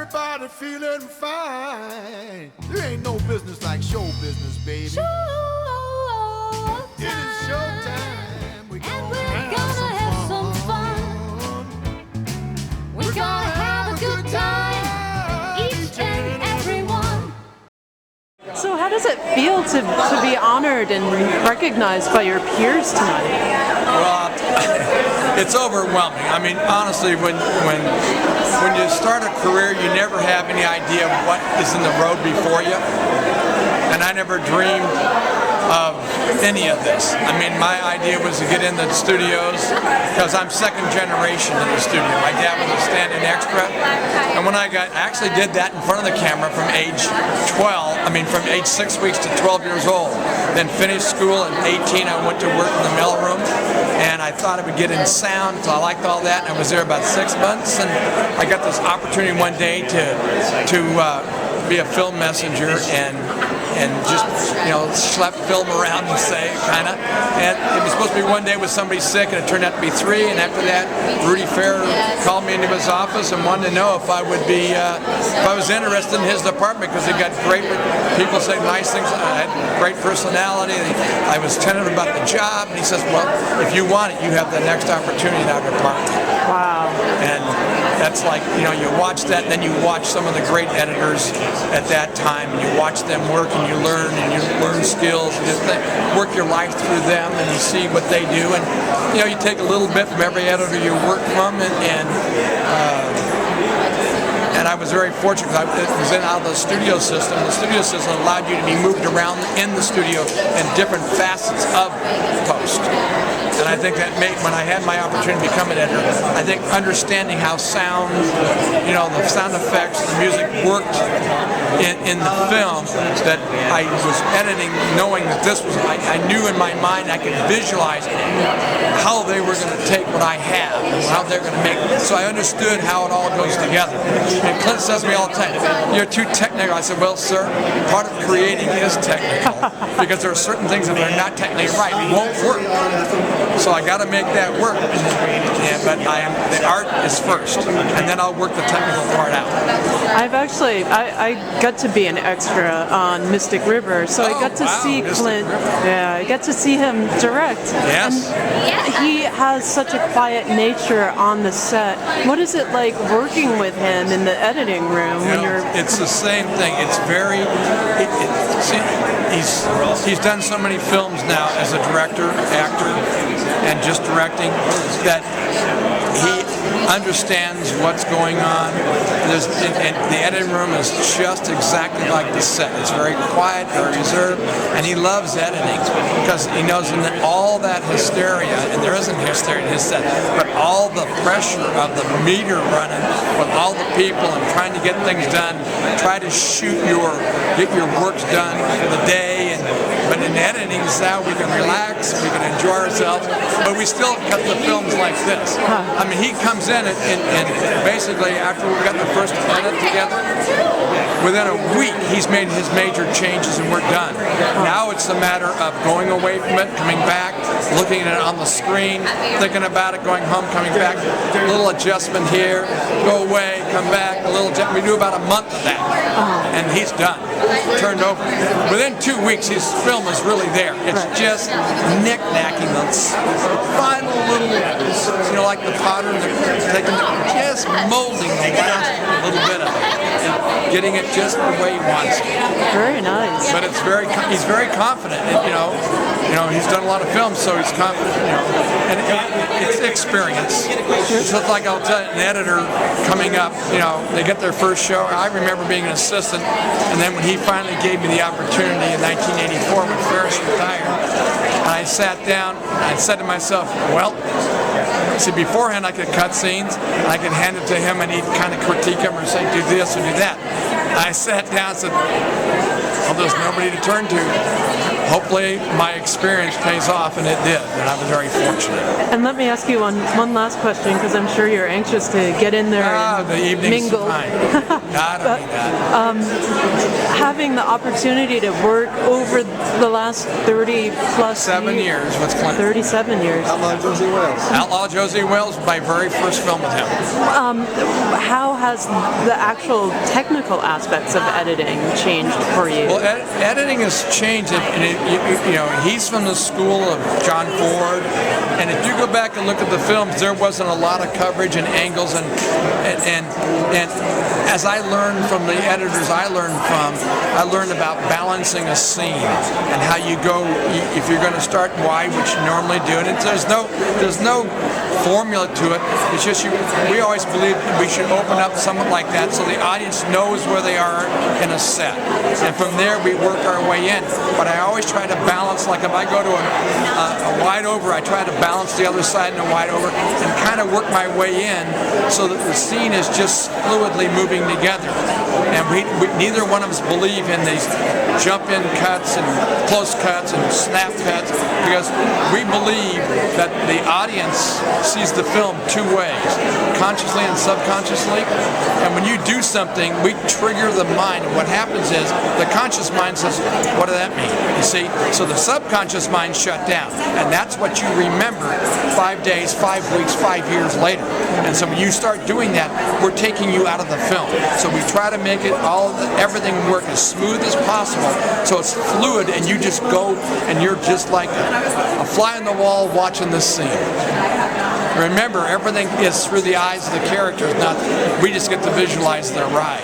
Everybody feeling fine. There ain't no business like show business, baby. Show It is showtime. We're gonna have some fun. We're gonna have a good time, each and every one. So how does it feel to be honored and recognized by your peers tonight? Well, it's overwhelming. I mean, honestly, when you start a career, you never have any idea what is in the road before you. And I never dreamed of any of this. I mean, my idea was to get in the studios because I'm second generation in the studio. My dad was a stand-in extra, and when I actually did that in front of the camera from age 6 weeks to 12 years old. Then finished school at 18. I went to work in the mailroom, and I thought I would get in sound, so I liked all that. And I was there about 6 months, and I got this opportunity one day to be a film messenger and just, schlep film around and say, kind of. And it was supposed to be one day with somebody sick, and it turned out to be 3. And after that, Rudy Fair called me into his office and wanted to know if I would be, if I was interested in his department, because he got great people saying nice things. I had great personality. I was tentative about the job, and he says, well, if you want it, you have the next opportunity in our department. Wow. And that's like, you watch that, and then you watch some of the great editors at that time, and you watch them work, and you learn skills, and you work your life through them, and you see what they do, and you take a little bit from every editor you work from, and I was very fortunate because I was out of the studio system. The studio system allowed you to be moved around in the studio in different facets of post. And I think that when I had my opportunity to become an editor, I think understanding how sound, the sound effects, the music worked in the film, that I was editing knowing that this was, I knew in my mind, I could visualize how they were going to take what I have and how they're going to make it. So I understood how it all goes together. And Clint says to me all the time, you're too technical. I said, well, sir, part of creating is technical, because there are certain things that are not technically right, won't work. So I got to make that work. But the art is first, and then I'll work the technical part out. I got to be an extra on Mystic River, so I got to see Clint. Yeah, I got to see him direct. Yes. And he has such a quiet nature on the set. What is it like working with him in the editing room when you're? It's the same thing. It's very. He's done so many films now as a director, actor, and just directing, that he understands what's going on. And the editing room is just exactly like the set. It's very quiet, very reserved, and he loves editing because he knows in all that hysteria, and there isn't hysteria in his set, but all the pressure of the meter running with all the people and trying to get things done, try to get your work done for the day. But in editing, now we can relax, we can enjoy ourselves, but we still cut the films like this. I mean, he comes in and basically after we got the first edit together, within a week he's made his major changes and we're done. Now it's a matter of going away from it, coming back, looking at it on the screen, thinking about it, going home, coming back, a little adjustment here, go away, come back, a little adjustment. We do about a month of that, and he's done, turned over. Within 2 weeks, his film is really there. It's just knick-knacking the final little, like the potter, just molding the last little bit of it, and getting it just the way he wants it. Very nice. But he's very confident, and he's done a lot of films, so he's confident, and it's experience. It's just like I'll tell you, an editor coming up, they get their first show. I remember being an assistant, and then when he finally gave me the opportunity in 1984 when Ferris retired, and I sat down and I said to myself, well, see, beforehand I could cut scenes, and I could hand it to him, and he'd kind of critique him or say, do this or do that. I sat down and said, well, there's nobody to turn to. hopefully my experience pays off, and it did, and I was very fortunate. And let me ask you one last question, because I'm sure you're anxious to get in there and the evening's mingle. fine. I don't need that. Having the opportunity to work over the last 30 plus 7 years with Clint. 37 years. Outlaw Josie Wales. Outlaw Josie Wales, my very first film with him. How has the actual technical aspects of editing changed for you? Well, editing has changed. He's from the school of John Ford, and if you go back and look at the films, there wasn't a lot of coverage and angles, and as I learned from the editors I learned about balancing a scene and how you go if you're going to start wide, which you normally do, and there's no formula to it. It's just we always believe we should open up something like that so the audience knows where they are in a set, and from there we work our way in. But I always try to balance, like if I go to a wide over, I try to balance the other side in a wide over and kind of work my way in so that the scene is just fluidly moving together. And neither one of us believe in these jump-in cuts and close cuts and snap cuts, because we believe that the audience sees the film two ways, consciously and subconsciously. And when you do something, we trigger the mind. And what happens is the conscious mind says, what does that mean? You see? So the subconscious mind shut down. And that's what you remember 5 days, 5 weeks, 5 years later. And so when you start doing that, we're taking you out of the film. So we try to make it everything work as smooth as possible, so it's fluid, and you just go and you're just like a fly on the wall watching this scene. Remember, everything is through the eyes of the characters, not we just get to visualize their ride.